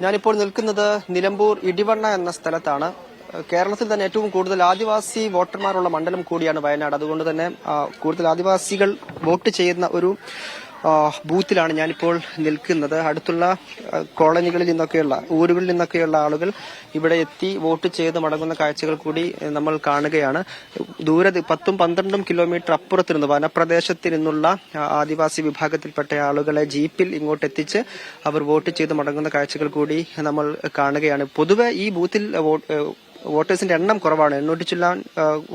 ഞാനിപ്പോൾ നിൽക്കുന്നത് നിലമ്പൂർ ഇടിവണ്ണ എന്ന സ്ഥലത്താണ്. കേരളത്തിൽ തന്നെ ഏറ്റവും കൂടുതൽ ആദിവാസി വോട്ടർമാരുള്ള മണ്ഡലം കൂടിയാണ് വയനാട്. അതുകൊണ്ട് തന്നെ കൂടുതൽ ആദിവാസികൾ വോട്ട് ചെയ്യുന്ന ഒരു ബൂത്തിലാണ് ഞാനിപ്പോൾ നിൽക്കുന്നത്. അടുത്തുള്ള കോളനികളിൽ നിന്നൊക്കെയുള്ള ഊരുകളിൽ നിന്നൊക്കെയുള്ള ആളുകൾ ഇവിടെ എത്തി വോട്ട് ചെയ്ത് മടങ്ങുന്ന കാഴ്ചകൾ കൂടി നമ്മൾ കാണുകയാണ്. ദൂരെ 10-12 കിലോമീറ്റർ അപ്പുറത്ത് നിന്ന് വനപ്രദേശത്ത് നിന്നുള്ള ആദിവാസി വിഭാഗത്തിൽപ്പെട്ട ആളുകളെ ജീപ്പിൽ ഇങ്ങോട്ട് എത്തിച്ച് അവർ വോട്ട് ചെയ്ത് മടങ്ങുന്ന കാഴ്ചകൾ കൂടി നമ്മൾ കാണുകയാണ്. പൊതുവെ ഈ ബൂത്തിൽ വോട്ടേഴ്സിന്റെ എണ്ണം കുറവാണ്. 800 ചില്ലാൻ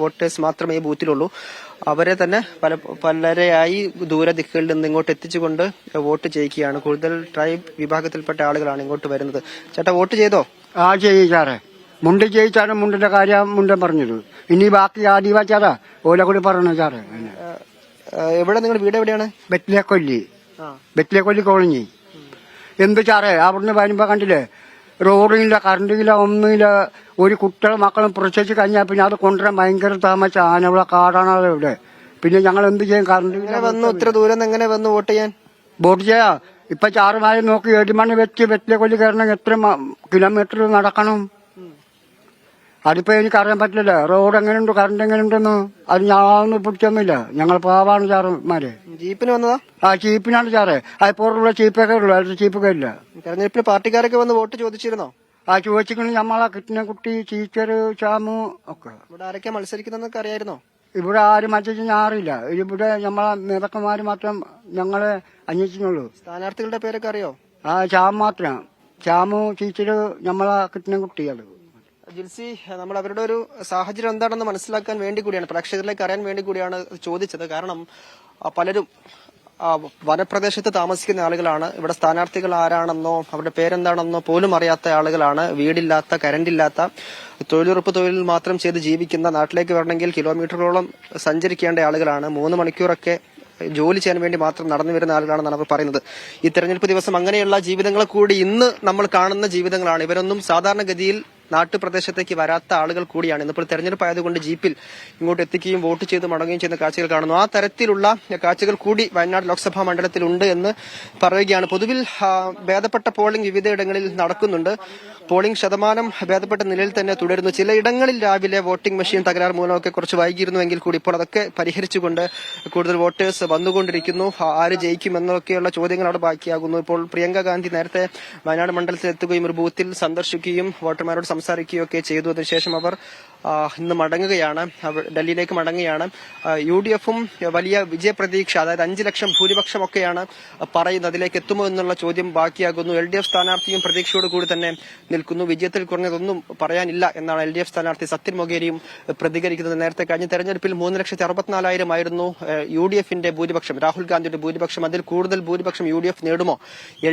വോട്ടേഴ്സ് മാത്രമേ ഈ ബൂത്തിലുള്ളൂ. അവരെ തന്നെ പലരെയായി ദൂരദിക്കുകളിൽ നിന്ന് ഇങ്ങോട്ട് എത്തിച്ചുകൊണ്ട് വോട്ട് ചെയ്യിക്കുകയാണ്. കൂടുതൽ ട്രൈബ് വിഭാഗത്തിൽപ്പെട്ട ആളുകളാണ് ഇങ്ങോട്ട് വരുന്നത്. ചേട്ടാ, വോട്ട് ചെയ്തോ? ചെയ്യിച്ചാറേ. മുണ്ട് ചെയ്യിച്ചാണ് മുണ്ടിന്റെ കാര്യം മുണ്ടൻ പറഞ്ഞത്. ഇനി ബാക്കി ആദിവാസിയാറാ ഓല കൂടി പറഞ്ഞു സാറേ. എവിടെ നിങ്ങളുടെ വീട് എവിടെയാണ്? ബെറ്റിലേക്കൊല്ലി കോളനി. എന്ത് സാറേ, അവിടുന്ന് വരുമ്പോ കണ്ടില്ലേ, റോഡില്ല, കറണ്ടില്ല, ഒന്നുമില്ല. ഒരു കുട്ടികളും മക്കളും പ്രസവിച്ച് കഴിഞ്ഞാൽ പിന്നെ അത് കൊണ്ടുവരാൻ ഭയങ്കര താമസം. ആനവിള കാടാണ് ഇവിടെ. പിന്നെ ഞങ്ങൾ എന്ത് ചെയ്യും? കറണ്ട് വന്നു. ഇത്ര ദൂരം എങ്ങനെ വന്നു വോട്ട് ചെയ്യാൻ? വോട്ട് ചെയ്യാ ഇപ്പൊ 6 മണി നോക്കി 7 മണി വെച്ച് വെറ്റിലേക്കൊല്ലി കയറണം. എത്ര കിലോമീറ്റർ നടക്കണം? അതിപ്പോ എനിക്കറിയാൻ പറ്റില്ല. റോഡ് എങ്ങനെയുണ്ട്, കറണ്ട് എങ്ങനെയുണ്ടെന്ന് അത് ഞാനൊന്നും പിടിച്ചൊന്നുമില്ല. ഞങ്ങൾ പാവാണ് സാറന്മാര്. ജീപ്പിന് വന്നതാ? ജീപ്പിനാണ് സാറേ. അതിപ്പോഴുള്ള ചീപ്പൊക്കെ ഉള്ളു, അടുത്ത ചീപ്പൊക്കെ ഇല്ല. തെരഞ്ഞെടുപ്പിൽ പാർട്ടിക്കാരൊക്കെ വന്ന് വോട്ട് ചോദിച്ചിരുന്നോ? ചോദിച്ചിട്ട് നമ്മളെ കിട്ടുന്നകുട്ടി, ടീച്ചർ, ചാമു ഒക്കെ. ഇവിടെ ആരൊക്കെ മത്സരിക്കുന്നൊക്കെ അറിയായിരുന്നോ? ഇവിടെ ആരും മത്സരിച്ച് ഞാൻ അറിയില്ല. ഇവിടെ നമ്മളെ നേതാക്കന്മാര് മാത്രം ഞങ്ങളെ അന്വേഷിക്കുന്നുള്ളൂ. സ്ഥാനാർത്ഥികളുടെ പേരൊക്കെ അറിയോ? ചാമു മാത്രം. ചാമു, ടീച്ചർ, നമ്മളെ കിട്ടുന്ന കുട്ടികൾ. ജിൽസി, നമ്മൾ അവരുടെ ഒരു സാഹചര്യം എന്താണെന്ന് മനസ്സിലാക്കാൻ വേണ്ടി കൂടിയാണ്, പ്രേക്ഷകരിലേക്ക് അറിയാൻ വേണ്ടി കൂടിയാണ് ചോദിച്ചത്. കാരണം പലരും വനപ്രദേശത്ത് താമസിക്കുന്ന ആളുകളാണ്. ഇവിടെ സ്ഥാനാർത്ഥികൾ ആരാണെന്നോ അവരുടെ പേരെന്താണെന്നോ പോലും അറിയാത്ത ആളുകളാണ്. വീടില്ലാത്ത, കരണ്ടില്ലാത്ത, തൊഴിലുറപ്പ് തൊഴിൽ മാത്രം ചെയ്ത് ജീവിക്കുന്ന, നാട്ടിലേക്ക് വരണമെങ്കിൽ കിലോമീറ്ററുകളോളം സഞ്ചരിക്കേണ്ട ആളുകളാണ്. 3 മണിക്കൂറൊക്കെ ജോലി ചെയ്യാൻ വേണ്ടി മാത്രം നടന്നു വരുന്ന ആളുകളാണെന്നാണ് അവർ പറയുന്നത്. ഈ തെരഞ്ഞെടുപ്പ് ദിവസം അങ്ങനെയുള്ള ജീവിതങ്ങൾ കൂടി ഇന്ന് നമ്മൾ കാണുന്ന ജീവിതങ്ങളാണ്. ഇവരൊന്നും സാധാരണഗതിയിൽ നാട്ടുപ്രദേശത്തേക്ക് വരാത്ത ആളുകൾ കൂടിയാണ്. ഇന്നിപ്പോൾ തെരഞ്ഞെടുപ്പ് ആയതുകൊണ്ട് ജീപ്പിൽ ഇങ്ങോട്ട് എത്തിക്കുകയും വോട്ട് ചെയ്ത് മടങ്ങുകയും ചെയ്യുന്ന കാഴ്ചകൾ കാണുന്നു. ആ തരത്തിലുള്ള കാഴ്ചകൾ കൂടി വയനാട് ലോക്സഭാ മണ്ഡലത്തിലുണ്ട് എന്ന് പറയുകയാണ്. പൊതുവിൽ ഭേദപ്പെട്ട പോളിംഗ് വിവിധയിടങ്ങളിൽ നടക്കുന്നുണ്ട്. പോളിംഗ് ശതമാനം ഭേദപ്പെട്ട നിലയിൽ തന്നെ തുടരുന്നു. ചിലയിടങ്ങളിൽ രാവിലെ വോട്ടിംഗ് മെഷീൻ തകരാർ മൂലമൊക്കെ കുറച്ച് വൈകിയിരുന്നുവെങ്കിൽ കൂടി ഇപ്പോൾ അതൊക്കെ പരിഹരിച്ചുകൊണ്ട് കൂടുതൽ വോട്ടേഴ്സ് വന്നുകൊണ്ടിരിക്കുന്നു. ആര് ജയിക്കുമെന്നൊക്കെയുള്ള ചോദ്യങ്ങൾ അവിടെ ബാക്കിയാകുന്നു. ഇപ്പോൾ പ്രിയങ്ക ഗാന്ധി നേരത്തെ വയനാട് മണ്ഡലത്തിൽ എത്തുകയും ഒരു ബൂത്തിൽ സന്ദർശിക്കുകയും വോട്ടർമാരോട് സംസാരിക്കുകയൊക്കെ ചെയ്തു. അതിനുശേഷം അവർ ഇന്ന് മടങ്ങുകയാണ്, ഡൽഹിയിലേക്ക് മടങ്ങുകയാണ്. UDFും വലിയ വിജയപ്രതീക്ഷ, അതായത് 5 ലക്ഷം ഭൂരിപക്ഷമൊക്കെയാണ് പറയുന്നത്. അതിലേക്ക് എത്തുമോ എന്നുള്ള ചോദ്യം ബാക്കിയാകുന്നു. LDF സ്ഥാനാർത്ഥിയും പ്രതീക്ഷയോട് കൂടി തന്നെ നിൽക്കുന്നു. വിജയത്തിൽ കുറഞ്ഞതൊന്നും പറയാനില്ല എന്നാണ് LDF സ്ഥാനാർത്ഥി സത്യൻ മൊകേരിയും പ്രതികരിക്കുന്നത്. നേരത്തെ കഴിഞ്ഞ തെരഞ്ഞെടുപ്പിൽ 3,64,000 ആയിരുന്നു UDFന്റെ ഭൂരിപക്ഷം, രാഹുൽ ഗാന്ധിയുടെ ഭൂരിപക്ഷം. അതിൽ കൂടുതൽ ഭൂരിപക്ഷം UDF നേടുമോ,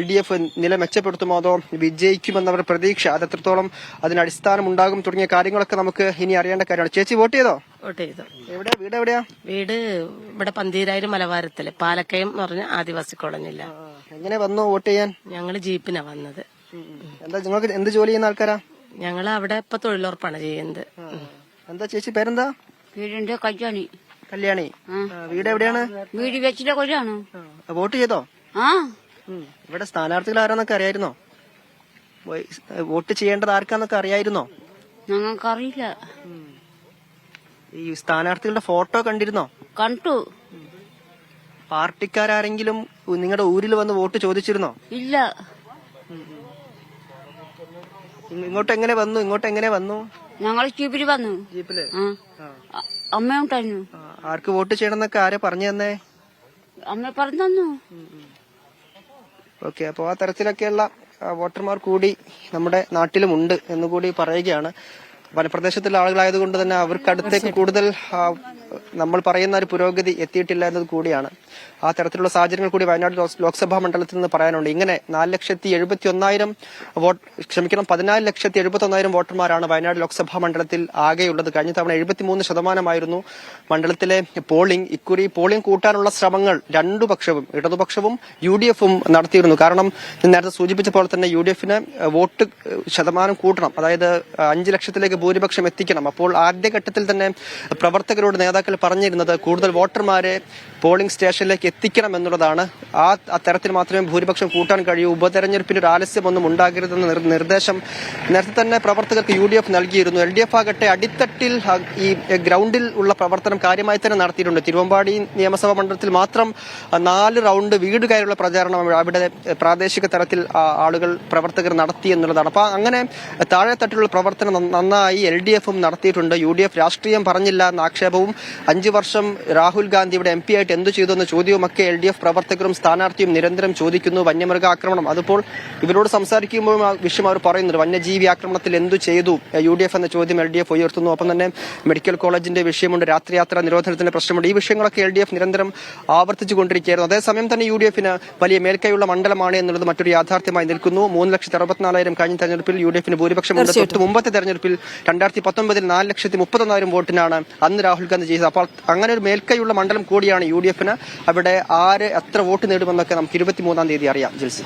LDF നില മെച്ചപ്പെടുത്തുമോ, അതോ വിജയിക്കുമെന്നവർ പ്രതീക്ഷ, അത് എത്രത്തോളം അതിന് അടിസ്ഥാനം ഉണ്ടാകും തുടങ്ങിയ കാര്യങ്ങളൊക്കെ നമുക്ക് ഇനി അറിയേണ്ട കാര്യമാണ്. ചേച്ചി, വോട്ട് ചെയ്തോ? വോട്ട് ചെയ്തു. എവിടെയാ വീട്? എവിടെയാ വീട്? ഇവിടെ പന്തീരായിരം മലവാരത്തില്, പാലക്കയം എന്ന് പറഞ്ഞ ആദിവാസി കോളനിയില്ല. എങ്ങനെ വന്നു വോട്ട് ചെയ്യാൻ? ഞങ്ങള് ജീപ്പിനാ വന്നത്. എന്താ നിങ്ങൾക്ക് എന്ത് ജോലി ചെയ്യുന്ന ആൾക്കാരാ? ഞങ്ങള് അവിടെ ഇപ്പൊ തൊഴിലുറപ്പാണ് ചെയ്യുന്നത്. എന്താ ചേച്ചി പേരെന്താ? വീടിന്റെ കല്യാണി. കല്യാണി. വീട് എവിടെയാണ്? വീട് വെച്ചിട്ട് കൊല്ലാണ്. വോട്ട് ചെയ്തോ? ഇവിടെ സ്ഥാനാർത്ഥികൾ ആരാന്നൊക്കെ അറിയായിരുന്നോ? വോട്ട് ചെയ്യേണ്ടത് ആർക്കാന്നൊക്കെ അറിയായിരുന്നോ? ഞങ്ങൾക്കറിയില്ല. ഈ സ്ഥാനാർത്ഥികളുടെ ഫോട്ടോ കണ്ടിരുന്നോ? കണ്ടു. പാർട്ടിക്കാരെങ്കിലും നിങ്ങളുടെ ഊരിൽ വന്ന് വോട്ട് ചോദിച്ചിരുന്നോ? ഇല്ല. ഇങ്ങോട്ട് എങ്ങനെ വന്നു? ഞങ്ങൾ ജീപ്പിൽ വന്നു. ജീപ്പില് അമ്മ ഉണ്ടായിരുന്നു. ആർക്ക് വോട്ട് ചെയ്യണമെന്നൊക്കെ ആരെ പറഞ്ഞു തന്നെ? അമ്മ പറഞ്ഞു തന്നു. ഓക്കെ, അപ്പൊ ആ തരത്തിലൊക്കെയുള്ള വോട്ടർമാർ കൂടി നമ്മുടെ നാട്ടിലുമുണ്ട് എന്നുകൂടി പറയുകയാണ്. വനപ്രദേശത്തുള്ള ആളുകളായതുകൊണ്ട് തന്നെ അവർക്ക് അടുത്തേക്ക് കൂടുതൽ നമ്മൾ പറയുന്ന ഒരു പുരോഗതി എത്തിയിട്ടില്ല എന്നത് കൂടിയാണ്. ആ തരത്തിലുള്ള സാഹചര്യങ്ങൾ കൂടി വയനാട് ലോക്സഭാ മണ്ഡലത്തിൽ നിന്ന് പറയാനുണ്ട്. ഇങ്ങനെ 14,71,000 വോട്ടർമാരാണ് വയനാട് ലോക്സഭാ മണ്ഡലത്തിൽ ആകെയുള്ളത്. കഴിഞ്ഞ തവണ 73% മണ്ഡലത്തിലെ പോളിംഗ്. ഇക്കുറി പോളിംഗ് കൂട്ടാനുള്ള ശ്രമങ്ങൾ രണ്ടു പക്ഷവും, ഇടതുപക്ഷവും UDFും നടത്തിയിരുന്നു. കാരണം നേരത്തെ സൂചിപ്പിച്ച പോലെ തന്നെ UDFന് വോട്ട് ശതമാനം കൂട്ടണം, അതായത് 5 ലക്ഷത്തിലേക്ക് ഭൂരിപക്ഷം എത്തിക്കണം. അപ്പോൾ ആദ്യഘട്ടത്തിൽ തന്നെ പ്രവർത്തകരോട്, നേതാക്കൾ നേതാക്കൾ പറഞ്ഞിരുന്നത് കൂടുതൽ വോട്ടർമാരെ പോളിംഗ് സ്റ്റേഷനിലേക്ക് എത്തിക്കണം എന്നുള്ളതാണ്. ആ തരത്തിൽ മാത്രമേ ഭൂരിപക്ഷം കൂട്ടാൻ കഴിയൂ. ഉപതെരഞ്ഞെടുപ്പിന്റെ ഒരു ആലസ്യമൊന്നും ഉണ്ടാകരുതെന്ന നിർദ്ദേശം നേരത്തെ തന്നെ പ്രവർത്തകർക്ക് UDF നൽകിയിരുന്നു. LDF ആകട്ടെ അടിത്തട്ടിൽ ഈ ഗ്രൗണ്ടിൽ ഉള്ള പ്രവർത്തനം കാര്യമായി തന്നെ നടത്തിയിട്ടുണ്ട്. തിരുവമ്പാടി നിയമസഭാ മണ്ഡലത്തിൽ മാത്രം 4 റൗണ്ട് വീട് കയറിയുള്ള പ്രചാരണം അവിടെ പ്രാദേശിക തലത്തിൽ ആളുകൾ പ്രവർത്തകർ നടത്തി എന്നുള്ളതാണ്. അപ്പൊ അങ്ങനെ താഴെത്തട്ടിലുള്ള പ്രവർത്തനം നന്നായി LDFും നടത്തിയിട്ടുണ്ട്. UDF രാഷ്ട്രീയം പറഞ്ഞില്ല എന്ന ആക്ഷേപവും 5 വർഷം രാഹുൽ ഗാന്ധി ഇവിടെ MP ആയിട്ട് എന്തു ചെയ്തു എന്ന ചോദ്യവുമൊക്കെ LDF പ്രവർത്തകരും സ്ഥാനാർത്ഥിയും നിരന്തരം ചോദിക്കുന്നു. വന്യമൃഗ ആക്രമണം, അതിപ്പോൾ ഇവരോട് സംസാരിക്കുമ്പോൾ ആ വിഷയം അവർ പറയുന്നുണ്ട്. വന്യജീവി ആക്രമണത്തിൽ എന്തു ചെയ്തു UDF എന്ന ചോദ്യം LDF ഉയർത്തുന്നു. ഒപ്പം തന്നെ മെഡിക്കൽ കോളേജിന്റെ വിഷയമുണ്ട്, രാത്രിയാത്രാ നിരോധനത്തിന്റെ പ്രശ്നമുണ്ട്. ഈ വിഷയങ്ങളൊക്കെ LDF നിരന്തരം ആവർത്തിച്ചു കൊണ്ടിരിക്കുകയായിരുന്നു. അതേസമയം തന്നെ UDFന് വലിയ മേൽക്കൈയുള്ള മണ്ഡലമാണ് എന്നുള്ളത് മറ്റൊരു യാഥാർത്ഥ്യമായി നിൽക്കുന്നു. 3,64,000 കഴിഞ്ഞ തെരഞ്ഞെടുപ്പിൽ UDFന് ഭൂരിപക്ഷമുണ്ട്. തൊട്ട് മുമ്പത്തെ തെരഞ്ഞെടുപ്പിൽ 2019 4,31,000 വോട്ടിനാണ് അന്ന് രാഹുൽ ഗാന്ധി ചെയ്തത്. അപ്പോൾ അങ്ങനെ ഒരു മേൽക്കൈയുള്ള മണ്ഡലം കൂടിയാണ് UDFന്. അവിടെ ആര് എത്ര വോട്ട് നേടുമെന്നൊക്കെ നമുക്ക് 23-ാം തീയതി അറിയാം. ജിൽസി.